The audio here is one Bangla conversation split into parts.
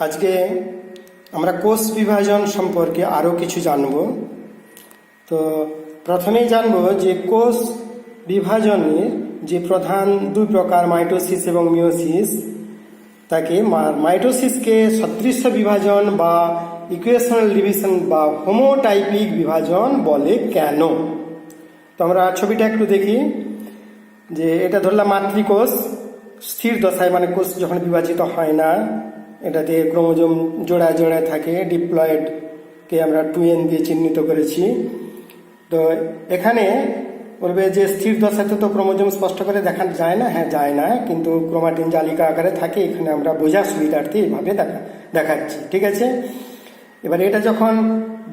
আজকে আমরা কোষ বিভাজন সম্পর্কে আরও কিছু জানব। তো প্রথমেই জানব যে কোষ বিভাজনের যে প্রধান দুই প্রকার মাইটোসিস এবং মিওসিস, তাকে মাইটোসিসকে সদৃশ্য বিভাজন বা ইকুয়েশনাল ডিভিশন বা হোমোটাইপিক বিভাজন বলে কেন। তো আমরা ছবিটা একটু দেখি। যে এটা ধরলাম মাতৃকোষ, স্থির দশায়, মানে কোষ যখন বিভাজিত হয় না, এটাতে ক্রোমোজোম জোড়ায় জোড়ায় থাকে। ডিপ্লয়েডকে আমরা 2n দিয়ে চিহ্নিত করেছি। তো এখানে বলবে যে স্থির দশাতে তো ক্রোমোজোম স্পষ্ট করে দেখা যায় না। হ্যাঁ, যায় না, কিন্তু ক্রোমাটিন জালিকা আকারে থাকে। এখানে আমরা বোঝার সুবিধার্থে এইভাবে দেখাচ্ছি, ঠিক আছে। এবার এটা যখন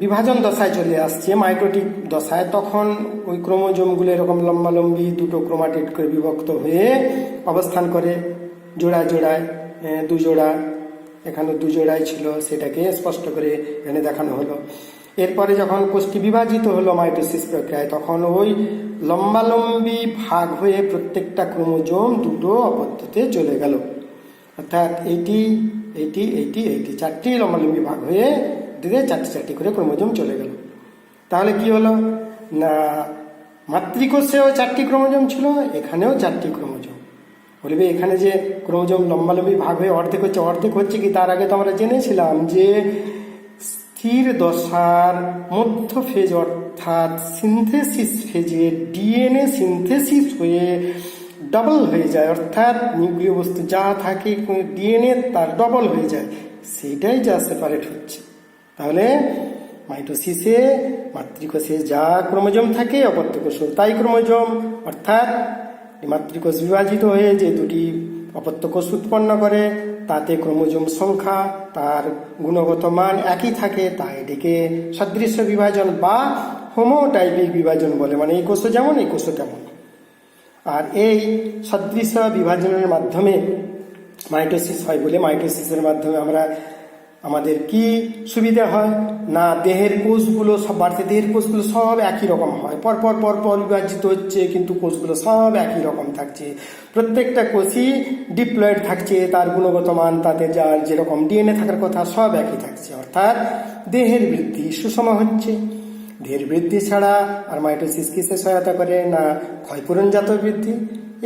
বিভাজন দশায় চলে আসছে, মাইটোটিক দশায়, তখন ওই ক্রোমোজোমগুলো এরকম লম্বালম্বি দুটো ক্রোমাটিড করে বিভক্ত হয়ে অবস্থান করে জোড়ায় জোড়ায়, দুজোড়া, এখানে দুজোড়াই ছিল, সেটাকে স্পষ্ট করে এখানে দেখানো হলো। এরপরে যখন কোষটি বিভাজিত হলো মাইটোসিস প্রক্রিয়ায়, তখন ওই লম্বালম্বি ভাগ হয়ে প্রত্যেকটা ক্রোমোজোম দুটো অপত্যতে চলে গেল। অর্থাৎ এইটি চারটি লম্বালম্বি ভাগ হয়ে দিকে চারটি করে ক্রোমোজোম চলে গেল। তাহলে কি হলো না, মাতৃকোষেও চারটি ক্রোমোজোম ছিল, এখানেও চারটি ক্রোমোজোম। বলবে এখানে যে ক্রোমোজোম লম্বালম্বি ভাগ হয়ে অর্ধেক হচ্ছে কি, তার আগে তো আমরা জেনেছিলাম যে স্থির দশার মধ্য ফেজ অর্থাৎ সিনথেসিস ফেজে ডিএনএ সিনথেসিস হয়ে ডবল হয়ে যায়, অর্থাৎ নিউক্লিয় বস্তু যা থাকে ডিএনএ তার ডবল হয়ে যায়, সেইটাই যা সেপারেট হচ্ছে। তাহলে মাইটোসিসে মাতৃকোষে যা ক্রোমোজোম থাকে, অপত্য কোষেও তাই ক্রোমোজোম, অর্থাৎ মাতৃকোষ বিভাজিত হয়ে যে দুটি অপত্য কোষ উৎপন্ন করে, তাতে ক্রোমোজোম সংখ্যা, তার গুণগত মান একই থাকে, তাই এটিকে সদৃশ্য বিভাজন বা হোমোটাইপিক বিভাজন বলে। মানে এই কোষও যেমন এই কোষও তেমন। আর এই সদৃশ্য বিভাজনের মাধ্যমে মাইটোসিস হয় বলে, মাইটোসিসের মাধ্যমে আমাদের কি সুবিধা হয় না, দেহের কোষগুলো সব বাড়ছে, দেহের কোষগুলো সব একই রকম হয়, পরপর বিভাজিত হচ্ছে, কিন্তু কোষগুলো সব একই রকম থাকছে। প্রত্যেকটা কোষই ডিপ্লয়েড থাকছে, তার গুণগত মান তাতে যার যেরকম ডিএনএ থাকার কথা সব একই থাকছে। অর্থাৎ দেহের বৃদ্ধি সুষম হচ্ছে। দেহের বৃদ্ধি ছাড়া আর মাইটোসিস কিসে সহায়তা করে না, ক্ষয়পূরণজাত বৃদ্ধি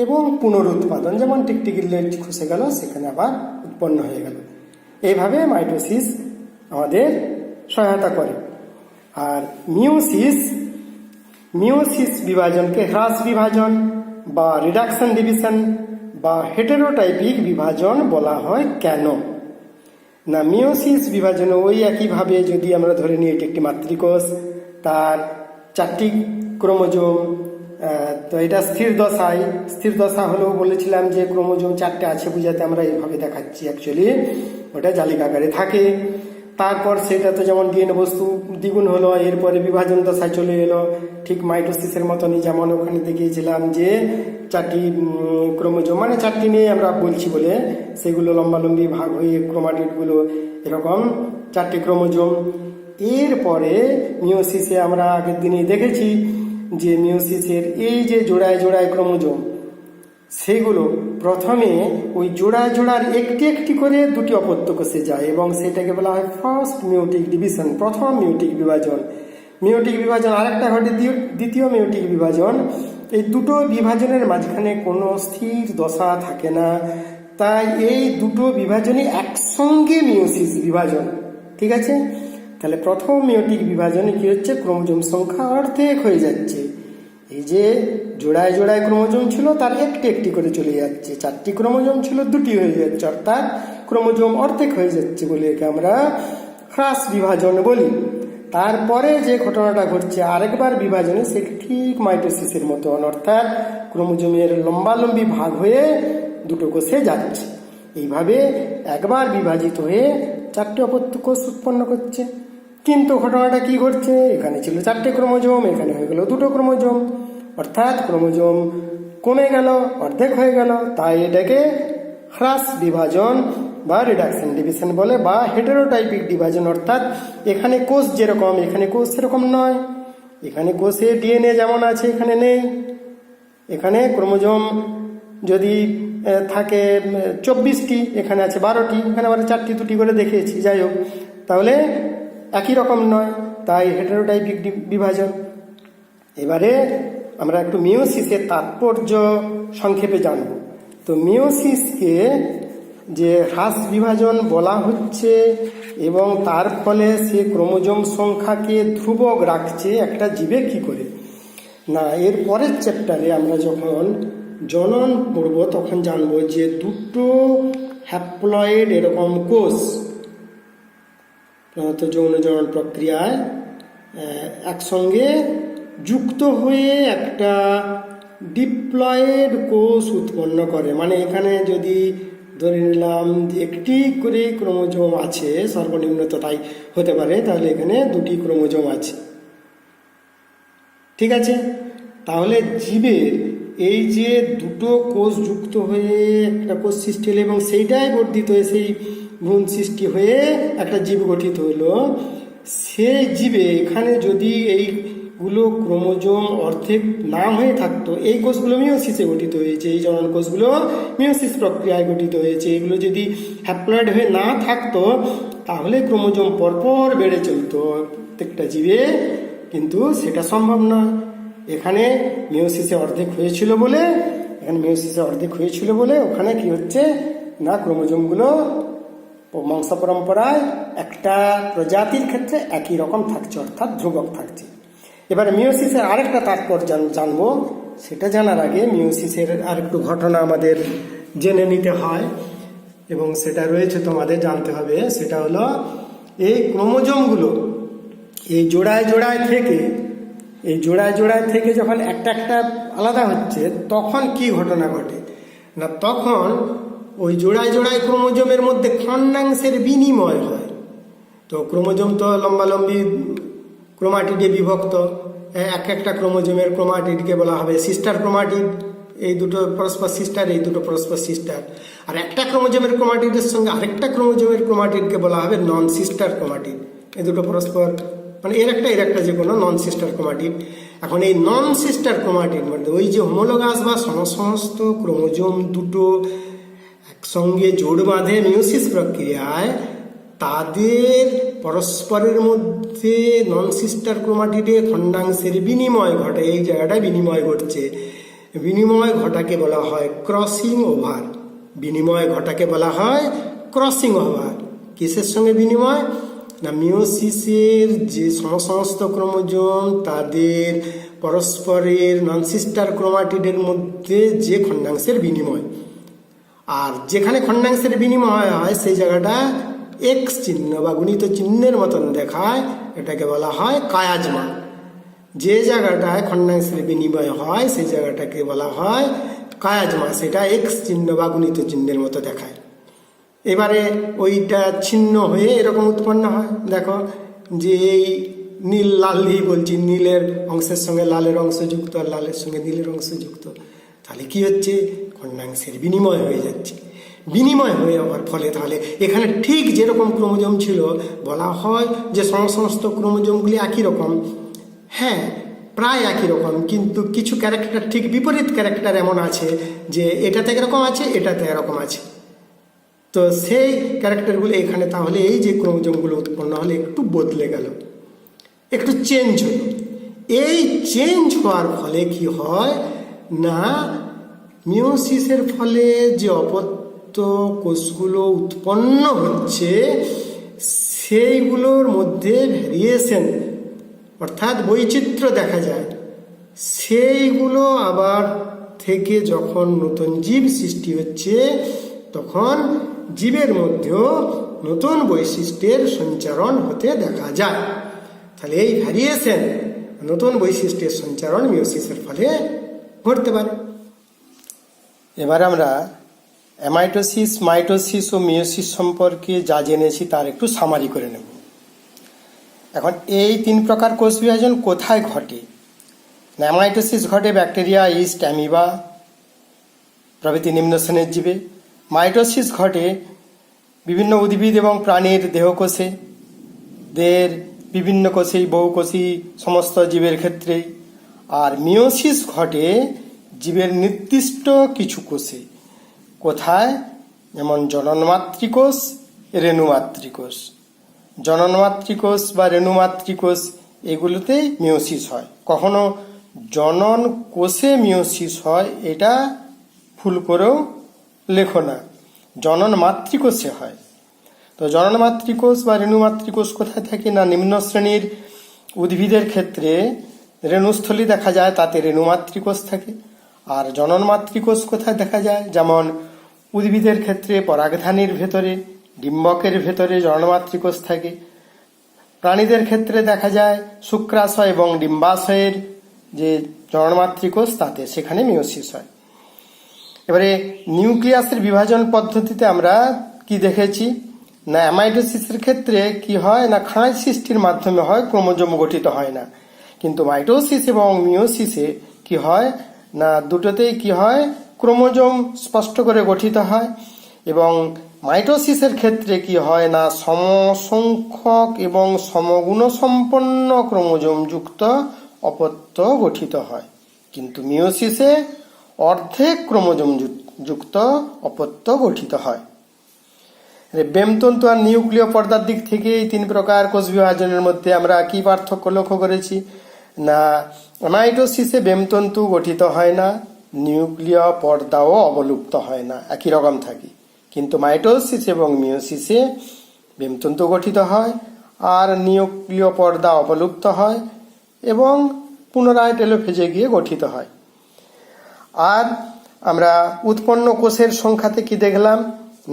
এবং পুনরুৎপাদন। যেমন টিকটিকির লেজ খসে গেল, সেখানে আবার উৎপন্ন হয়ে গেল। এইভাবে মাইটোসিস আমাদের সহায়তা করে। আর মিওসিস বিভাজনকে হ্রাস বিভাজন বা রিডাকশন ডিভিশন বা হেটেরোটাইপিক বিভাজন বলা হয় কেন না, মিওসিস বিভাজনে ওই একইভাবে যদি আমরা ধরে নিই এটি একটি মাতৃকোষ, তার চারটি ক্রোমোজোম, তো এটা স্থির দশা হলেও বলেছিলাম যে ক্রোমোজোম চারটে আছে বুঝাতে আমরা এইভাবে দেখাচ্ছি। অ্যাকচুয়ালি ওটা জালিকা আকারে থাকে। তারপর সেটা তো যেমন ডিএনএ বস্তু দ্বিগুণ হলো, এরপরে বিভাজন দশায় চলে এলো, ঠিক মাইটোসিসের মতনই। যেমন ওখানে দেখিয়েছিলাম যে চারটি ক্রোমোজোম, মানে চারটি নিয়ে আমরা বলছি বলে, সেগুলো লম্বালম্বি ভাগ হয়ে ক্রোমাটিডগুলো এরকম চারটি ক্রোমোজোম। এরপরে মিওসিসে আমরা আগের দিনেই দেখেছি যে মিওসিসের এই যে জোড়ায় জোড়ায় ক্রোমোজোম, সেগুলো প্রথমে ওই জোড়ার একটি করে দুটি অপত্য কোষে যায়, এবং সেটাকে বলা হয় ফার্স্ট মিওটিক ডিভিশন, প্রথম মিওটিক বিভাজন। মিওটিক বিভাজন আরেকটা ঘটে দ্বিতীয় মিওটিক বিভাজন। এই দুটো বিভাজনের মাঝখানে কোনো স্থির দশা থাকে না, তাই এই দুটো বিভাজনই একসঙ্গে মিওসিস বিভাজন, ঠিক আছে। তাহলে প্রথম মিওটিক বিভাজনে কি হচ্ছে, ক্রোমোজোম সংখ্যা অর্ধেক হয়ে যাচ্ছে। এই যে জোড়ায় জোড়ায় ক্রোমোজোম ছিল তার একটি করে চলে যাচ্ছে, চারটি ক্রোমোজোম ছিল দুটি হয়ে যাচ্ছে, অর্থাৎ ক্রোমোজোম অর্ধেক হয়ে যাচ্ছে বলে একে আমরা হ্রাস বিভাজন বলি। তারপরে যে ঘটনাটা ঘটছে আরেকবার বিভাজনে, সে ঠিক মাইটোসিসের মতন, অর্থাৎ ক্রোমোজোমের লম্বালম্বি ভাগ হয়ে দুটো কোষে যাচ্ছে। এইভাবে একবার বিভাজিত হয়ে চারটে অপত্য কোষ উৎপন্ন করছে। কিন্তু ঘটনাটা কি ঘটছে, এখানে ছিল চারটে ক্রোমোজোম, এখানে হয়ে গেল দুটো ক্রোমোজোম, অর্থাৎ ক্রোমোজোম কমে গেল, অর্ধেক হয়ে গেল। তাই এটাকে হ্রাস বিভাজন বা রিডাকশন ডিভিশন বলে, বা হেটেরোটাইপিক ডিভিশন। অর্থাৎ এখানে কোষ যেরকম এখানে কোষ সেরকম নয়, এখানে কোষে ডিএনএ যেমন আছে এখানে নেই, এখানে ক্রোমোজোম যদি থাকে 24টি, এখানে আছে 12টি, এখানে আবার 4টি 2টি করে দেখিয়েছি, যাই হোক, তাহলে একই রকম নয়, তাই হেটারোটাইপিক বিভাজন। এবারে আমরা একটু মিওসিসের তাৎপর্য সংক্ষেপে জানব। তো মিওসিসকে যে হ্রাস বিভাজন বলা হচ্ছে এবং তার ফলে সে ক্রোমোজোম সংখ্যাকে ধ্রুবক রাখছে একটা জীবে কি করে না, এর পরের চ্যাপ্টারে আমরা যখন জনন পড়ব তখন জানবো যে দুটো হ্যাপ্লয়েড এরকম কোষ প্রধানত যৌন জনন প্রক্রিয়ায় একসঙ্গে যুক্ত হয়ে একটা ডিপ্লয়েড কোষ উৎপন্ন করে। মানে এখানে যদি ধরে নিলাম যে একটি করে ক্রোমোজোম আছে, সর্বনিম্ন তো তাই হতে পারে, তাহলে এখানে 2টি ক্রোমোজোম আছে, ঠিক আছে। তাহলে জীবের এই যে দুটো কোষ যুক্ত হয়ে একটা কোষ সৃষ্টি হলো এবং সেইটাই বর্ধিত হয়ে সেই ভ্রূণ সৃষ্টি হয়ে একটা জীব গঠিত হলো, সেই জীবে এখানে যদি এইগুলো ক্রোমোজোম অর্ধেক না হয়ে থাকতো, এই কোষগুলো মিওসিসে গঠিত হয়েছে, এই জনন কোষগুলো মিওসিস প্রক্রিয়ায় গঠিত হয়েছে, এগুলো যদি হ্যাপ্লয়েড হয়ে না থাকতো তাহলে ক্রোমোজোম পরপর বেড়ে চলতো প্রত্যেকটা জীবে, কিন্তু সেটা সম্ভব নয়। এখানে মিওসিসে অর্ধেক হয়েছিল বলে ওখানে কি হচ্ছে না, ক্রোমোজোমগুলো বংশ পরম্পরায় একটা প্রজাতির ক্ষেত্রে একই রকম থাকছে, অর্থাৎ ধ্রুবক থাকছে। এবারে মিওসিসের আরেকটা তাৎপর্য জানবো। সেটা জানার আগে মিওসিসের আরেকটু ঘটনা আমাদের জেনে নিতে হয় এবং সেটা রয়েছে তোমাদের জানতে হবে। সেটা হলো এই ক্রোমোজোমগুলো এই জোড়ায় জোড়ায় থেকে যখন একটা আলাদা হচ্ছে তখন কি ঘটনা ঘটে না, তখন ওই জোড়ায় ক্রোমোজোমের মধ্যে খণ্ডাংশের বিনিময় হয়। তো ক্রোমোজোম তো লম্বালম্বি ক্রোমাটিডে বিভক্ত, একটা ক্রোমোজোমের ক্রোমাটিডকে বলা হবে সিস্টার ক্রোমাটিড, এই দুটো পরস্পর সিস্টার, এই দুটো পরস্পর সিস্টার। আর একটা ক্রোমোজোমের ক্রোমাটিডের সঙ্গে আরেকটা ক্রোমোজোমের ক্রোমাটিডকে বলা হবে নন সিস্টার ক্রোমাটিড। এই দুটো পরস্পর মানে এর একটা যে কোনো নন সিস্টার ক্রোমাটিড। এখন এই নন সিস্টার ক্রোমাটিড মানে ওই যে হোমোলোগাস বা সমস্ত ক্রোমোজোম দুটো একসঙ্গে জোড় বাঁধে মিওসিস প্রক্রিয়ায়, তাদের পরস্পরের মধ্যে নন সিস্টার ক্রোমাটিডে খণ্ডাংশের বিনিময় ঘটে, এই জায়গাটায় বিনিময় ঘটছে। বিনিময় ঘটাকে বলা হয় ক্রসিং ওভার। কিসের সঙ্গে বিনিময় না, মিওসিসের যে সমস্ত ক্রোমোজোম তাদের পরস্পরের নন সিস্টার ক্রোমাটিডের মধ্যে যে খণ্ডাংশের বিনিময়, আর যেখানে খণ্ডাংশের বিনিময় হয় সেই জায়গাটা এক্স চিহ্ন বা গুণিত চিহ্নের মতন দেখায়, এটাকে বলা হয় কায়াজমা। যে জায়গাটায় খণ্ডাংশের বিনিময় হয় সেই জায়গাটাকে বলা হয় কায়াজমা, সেটা এক্স চিহ্ন বা গুণিত চিহ্নের মতো দেখায়। এবারে ওইটা ছিন্ন হয়ে এরকম উৎপন্ন হয়। দেখো যে এই নীল লাল দিয়ে বলছি, নীলের অংশের সঙ্গে লালের অংশ যুক্ত আর লালের সঙ্গে নীলের অংশ যুক্ত, তাহলে কি হচ্ছে খণ্ডাংশের বিনিময় হয়ে যাচ্ছে। বিনিময় হয়ে যাওয়ার ফলে তাহলে এখানে ঠিক যেরকম ক্রোমোজোম ছিল, বলা হয় যে সমস্ত ক্রোমোজোমগুলি একই রকম, হ্যাঁ প্রায় একই রকম, কিন্তু কিছু ক্যারেক্টার ঠিক বিপরীত ক্যারেক্টার এমন আছে যে এটাতে এরকম আছে, এটাতে এরকম আছে। তো সেই ক্যারেক্টারগুলো এখানে তাহলে এই যে ক্রোমোজোমগুলো উৎপন্ন হলে একটু বদলে গেল, একটু চেঞ্জ হলো। এই চেঞ্জ হওয়ার ফলে কি হয় না, মিওসিসের ফলে যে অপত্য কোষগুলো উৎপন্ন হচ্ছে সেইগুলোর মধ্যে ভ্যারিয়েশন অর্থাৎ বৈচিত্র্য দেখা যায়। সেইগুলো আবার থেকে যখন নতুন জীব সৃষ্টি হচ্ছে তখন জীবের মধ্যেও নতুন বৈশিষ্ট্যের সঞ্চারণ হতে দেখা যায়। তাহলে এই ভ্যারিয়েশন, নতুন বৈশিষ্ট্যের সঞ্চারণ মিওসিসের ফলে ঘটতে পারে। এবার আমরা অ্যামাইটোসিস, মাইটোসিস ও মিওসিস সম্পর্কে যা জেনেছি তার একটু সামারি করে নেব। এখন এই 3 প্রকার কোষ বিভাজন কোথায় ঘটে? অ্যামাইটোসিস ঘটে ব্যাকটেরিয়া, ইস্ট, অ্যামিবা প্রভৃতি নিম্ন শ্রেণীর জীবে। মাইটোসিস ঘটে বিভিন্ন উদ্ভিদ এবং প্রাণীর দেহকোষে, দেহের বিভিন্ন কোষেই, বহুকোষী সমস্ত জীবের ক্ষেত্রেই। আর মিওসিস ঘটে জীবের নির্দিষ্ট কিছু কোষে। কোথায়? যেমন জননমাতৃকোষ, রেণুমাতৃকোষ। জননমাতৃকোষ বা রেণুমাতৃকোষ এগুলোতেই মিওসিস হয়। কখনো জনন কোষে মিওসিস হয়, এটা ভুল করেও লেখো না, জনন মাতৃকোষে হয়। তো জনন মাতৃকোষ বা রেণুমাতৃকোষ কোথায় থাকে? না নিম্ন শ্রেণীর উদ্ভিদের ক্ষেত্রে রেণুস্থলী দেখা যায়, তাতে রেণুমাতৃকোষ থাকে। আর জনন মাতৃকোষ কোথায় দেখা যায়? যেমন উদ্ভিদের ক্ষেত্রে পরাগধানীর ভেতরে, ডিম্বকের ভেতরে জননমাতৃকোষ থাকে। প্রাণীদের ক্ষেত্রে দেখা যায় শুক্রাশয় এবং ডিম্বাশয়ের যে জননমাতৃকোষ, তাতে সেখানে মিওসিস হয়। এবারে নিউক্লিয়াসের বিভাজন পদ্ধতিতে আমরা কি দেখেছি? না অ্যামাইটোসিসের ক্ষেত্রে কি হয়? না খাঁজ সৃষ্টির মাধ্যমে হয়, ক্রোমোজোম গঠিত হয় না। কিন্তু মাইটোসিস এবং মিওসিসে কি হয়? না দুটোতেই কি হয়? ক্রোমোজোম স্পষ্ট করে গঠিত হয়। এবং মাইটোসিসের ক্ষেত্রে কি হয়? না সমসংখ্যক এবং সমগুণসম্পন্ন ক্রোমোজোম যুক্ত অপত্য গঠিত হয়। কিন্তু মিওসিসে অর্ধেক ক্রোমোজোম যুক্ত অপত্য গঠিত হয়। বেমতন্তু আর নিউক্লিয় পর্দার দিক থেকে এই তিন প্রকার কোষ বিভাজনের মধ্যে আমরা কি পার্থক্য লক্ষ্য করেছি? না মাইটোসিসে বেমতন্তু গঠিত হয় না, নিউক্লিয় পর্দাও অবলুপ্ত হয় না, একই রকম থাকে। কিন্তু মাইটোসিস এবং মিওসিসে বেমতন্তু গঠিত হয় আর নিউক্লিয় পর্দা অবলুপ্ত হয় এবং পুনরায় টেলোফেজে গিয়ে গঠিত হয়। আর আমরা উৎপন্ন কোষের সংখ্যাতে কি দেখলাম?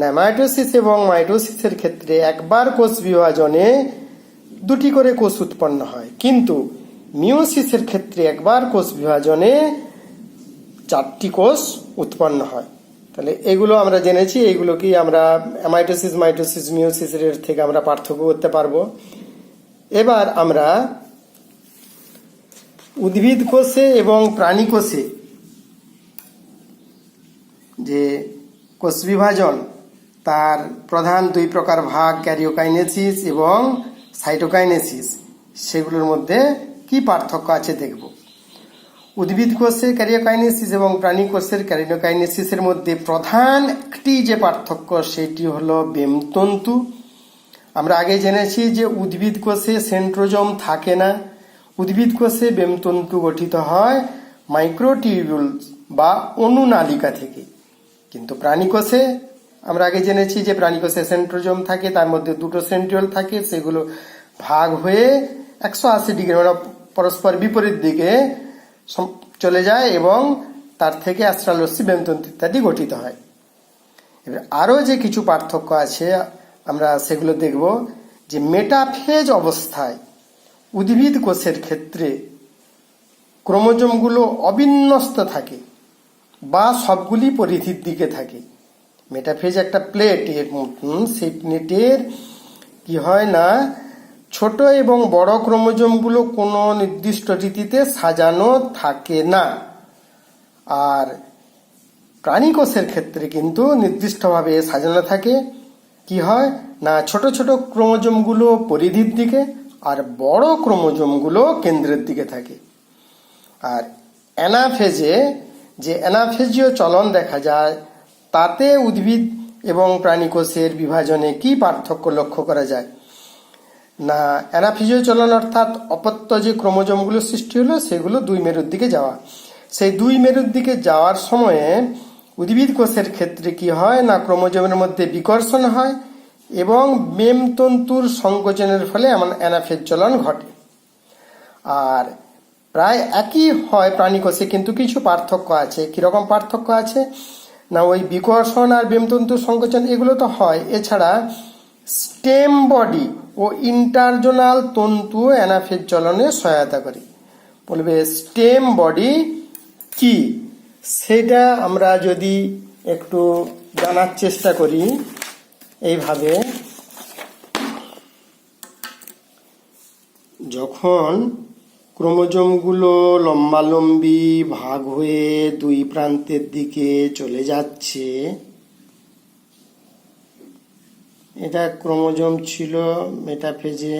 না মাইটোসিস এবং মাইটোসিসের ক্ষেত্রে একবার কোষ বিভাজনে দুটি করে কোষ উৎপন্ন হয়, কিন্তু মিওসিসের ক্ষেত্রে একবার কোষ বিভাজনে 4টি কোষ উৎপন্ন হয়। তাহলে এগুলো আমরা জেনেছি, এইগুলো কি আমরা মাইটোসিস, মাইটোসিস, মিওসিসের থেকে আমরা পার্থক্য করতে পারবো। এবার আমরা উদ্ভিদ কোষে এবং প্রাণী কোষে যে কোষ বিভাজন, তার প্রধান দুই প্রকার ভাগ, ক্যারিওকাইনেসিস এবং সাইটোকাইনেসিস, সেগুলোর মধ্যে কি পার্থক্য আছে দেখব। উদ্ভিদ কোষে ক্যারিওকাইনেসিস এবং প্রাণী কোষের ক্যারিওকাইনেসিসের মধ্যে প্রধান একটি যে পার্থক্য, সেটি হলো বেমতন্তু। আমরা আগে জেনেছি যে উদ্ভিদ কোষে সেন্ট্রোজোম থাকে না, উদ্ভিদ কোষে বেমতন্তু গঠিত হয় মাইক্রোটিউবুলস বা অনুনালিকা থেকে। কিন্তু প্রাণী কোষে আমরা আগে জেনেছি যে প্রাণী কোষে সেন্ট্রোজোম থাকে, তার মধ্যে দুটো সেন্ট্রিওল থাকে, সেগুলো ভাগ হয়ে 180 ডিগ্রি মানে পরস্পর বিপরীত দিকে চলে যায় এবং তার থেকে অ্যাস্ট্রালসি, বেমতন্তু ইত্যাদি গঠিত হয়। এবার আরও যে কিছু পার্থক্য আছে আমরা সেগুলো দেখব। যে মেটাফেজ অবস্থায় উদ্ভিদ কোষের ক্ষেত্রে ক্রোমোজোমগুলো অবিন্যস্ত থাকে বা সবগুলি পরিধির দিকে থাকে। মেটাফেজ একটা প্লেটের মতন, সেই প্লেটের কি হয় না ছোট এবং বড় ক্রোমোজোমগুলো কোনো নির্দিষ্ট রীতিতে সাজানো থাকে না। আর প্রাণী কোষের ক্ষেত্রে কিন্তু নির্দিষ্টভাবে সাজানো থাকে। কি হয় না ছোট ছোট ক্রোমোজোমগুলো পরিধির দিকে আর বড় ক্রোমোজোমগুলো কেন্দ্রের দিকে থাকে। আর অ্যানাফেজে যে অ্যানাফেজীয় চলন দেখা যায়, তাতে উদ্ভিদ এবং প্রাণী কোষের বিভাজনে কি পার্থক্য লক্ষ্য করা যায়? না অ্যানাফেজীয় চলন অর্থাৎ অপত্য যে ক্রোমোজোমগুলো সৃষ্টি হলো, সেগুলো দুই মেরুর দিকে যাওয়া। সেই দুই মেরুর দিকে যাওয়ার সময়ে উদ্ভিদ কোষের ক্ষেত্রে কি হয় না ক্রোমোজোমের মধ্যে বিকর্ষণ হয় এবং বেমতন্তুর সংকোচনের ফলে এমন অ্যানাফেজ চলন ঘটে। আর প্রায় একই হয় প্রাণী কোষে, কিন্তু কিছু পার্থক্য আছে। কিরকম পার্থক্য আছে? না ওই বিকর্ষণ আর বেমতন্তুর সংকোচন এগুলো তো হয়, এছাড়া স্টেম বডি ও ইন্টারজোনাল তন্তু অ্যানাফেজ চলনে সহায়তা করে। বলবে স্টেম বডি কি, সেটা আমরা যদি একটু জানার চেষ্টা করি এইভাবে। যখন ক্রোমোজোমগুলো লম্বালম্বি ভাগ হয়ে দুই প্রান্তের দিকে চলে যাচ্ছে, এটা ক্রোমোজোম ছিল মেটাফেজে,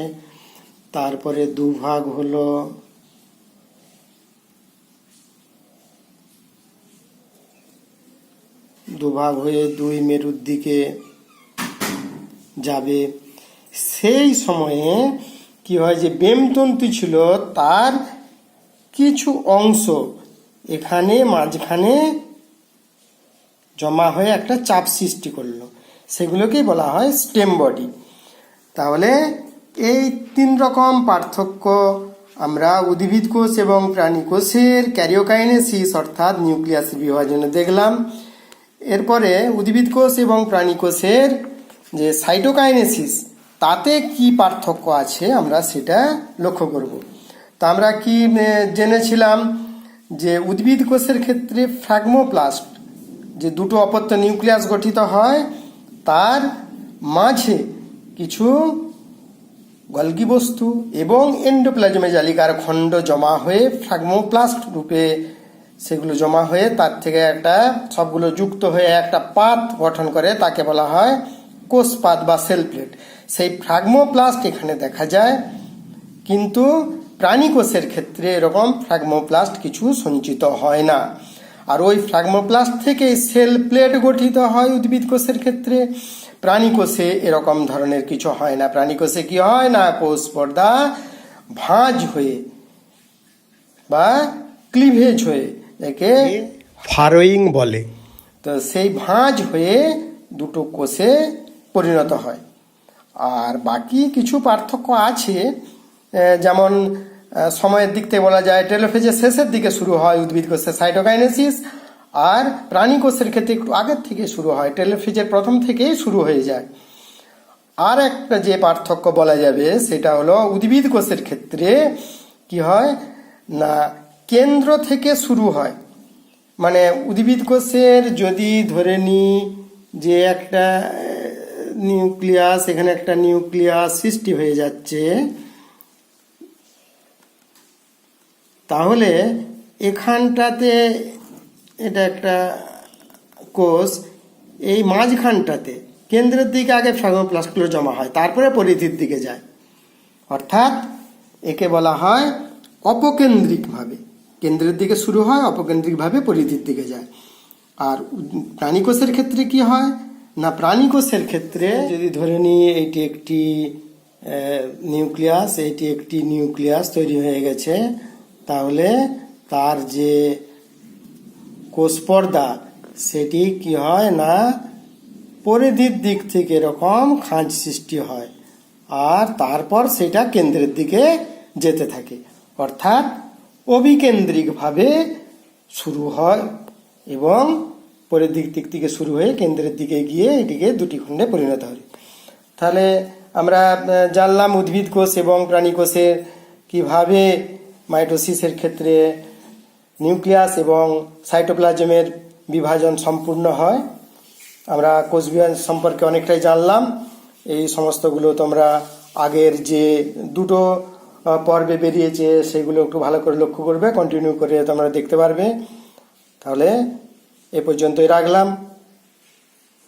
তারপরে দুভাগ হলো, দুভাগ হয়ে দুই মেরুর দিকে যাবে, সেই সময়ে কি হয় যে বেমতন্তু ছিল তার কিছু অংশ এখানে মাঝখানে জমা হয়ে একটা চাপ সৃষ্টি করলো, সেগুলোকেই বলা হয় স্টেম বডি। তাহলে এই 3 রকম পার্থক্য আমরা উদ্ভিদ কোষ এবং প্রাণী কোষের ক্যারিওকাইনেসিস অর্থাৎ নিউক্লিয়াসের বিভাজনে দেখলাম। এরপরে উদ্ভিদ কোষ এবং প্রাণী কোষের যে সাইটোকাইনেসিস তাতে কি পার্থক্য আছে আমরা সেটা লক্ষ্য করব। তা আমরা কি জেনেছিলাম যে উদ্ভিদ কোষের ক্ষেত্রে ফ্রাগমোপ্লাস্ট যে দুটো অপত্য নিউক্লিয়াস গঠিত হয় তার মাঝে কিছু গলগি বস্তু এবং এন্ডোপ্লাজমে জালিকার খণ্ড জমা হয়ে ফ্রাগমোপ্লাস্ট রূপে সেগুলো জমা হয়ে তার থেকে একটা সবগুলো যুক্ত হয়ে একটা পাত গঠন করে, তাকে বলা হয় কোষপাত বা সেল প্লেট। সেই ফ্রাগমোপ্লাস্ট এখানে দেখা যায়, কিন্তু প্রাণী কোষের ক্ষেত্রে এরকম ফ্রাগমোপ্লাস্ট কিছু সঞ্চিত হয় না। আর ওই ফ্রাগমোপ্লাস্ট থেকে সেল প্লেট গঠিত হয় উদ্ভিদ কোষের ক্ষেত্রে। প্রাণী কোষে এরকম ধরনের কিছু হয় না। প্রাণী কোষে কি হয় না, কোষ পর্দা ভাঁজ হয়ে বা ক্লিভেজ হয়ে, একে ফারোয়িং বলে, তো সেই ভাঁজ হয়ে দুটো কোষে পরিণত হয়। আর বাকি কিছু পার্থক্য আছে, যেমন সময়ের দিক থেকে বলা যায় টেলোফেজের শেষের দিকে শুরু হয় উদ্ভিদ কোষের সাইটোকাইনেসিস, আর প্রাণী কোষের ক্ষেত্রে একটু আগের থেকে শুরু হয়, টেলোফেজের প্রথম থেকেই শুরু হয়ে যায়। আর একটা যে পার্থক্য বলা যাবে সেটা হলো উদ্ভিদ কোষের ক্ষেত্রে কি হয় না, কেন্দ্র থেকে শুরু হয়। মানে উদ্ভিদ কোষের যদি ধরে নিই যে একটা নিউক্লিয়াস, এখানে একটা নিউক্লিয়াস সৃষ্টি হয়ে যাচ্ছে, তাহলে এখানটাতে এটা একটা কোষ, এই মাঝখানটাতে কেন্দ্রের দিকে আগে ফ্রাগমোপ্লাস্টগুলো জমা হয়, তারপরে পরিধির দিকে যায়। অর্থাৎ একে বলা হয় অপকেন্দ্রিকভাবে, কেন্দ্রের দিকে শুরু হয়, অপকেন্দ্রিকভাবে পরিধির দিকে যায়। আর প্রাণী কোষের ক্ষেত্রে কি হয় না, প্রাণী কোষের ক্ষেত্রে যদি ধরে নিই এইটি একটি নিউক্লিয়াস, এইটি একটি নিউক্লিয়াস তৈরি হয়ে গেছে, তাহলে তার যে কোষ পর্দা সেটি কি হয় না, পরিধির দিক থেকে এরকম খাঁজ সৃষ্টি হয়, আর তারপর সেটা কেন্দ্রের দিকে যেতে থাকে। অর্থাৎ অভিকেন্দ্রিকভাবে শুরু হয় এবং পরিধির দিক থেকে শুরু হয়ে কেন্দ্রের দিকে গিয়ে এটিকে দুটি খণ্ডে পরিণত হয়। তাহলে আমরা জানলাম উদ্ভিদ কোষ এবং প্রাণী কোষের কিভাবে মাইটোসিসের ক্ষেত্রে নিউক্লিয়াস এবং সাইটোপ্লাজমের বিভাজন সম্পূর্ণ হয়। আমরা কোষ বিভাজন সম্পর্কে অনেকটাই জানলাম। এই সমস্তগুলো তোমরা আগের যে দুটো পর্বে বেরিয়েছে সেগুলো একটু ভালো করে লক্ষ্য করবে, কন্টিনিউ করে তোমরা দেখতে পারবে। তাহলে এ পর্যন্তই রাখলাম।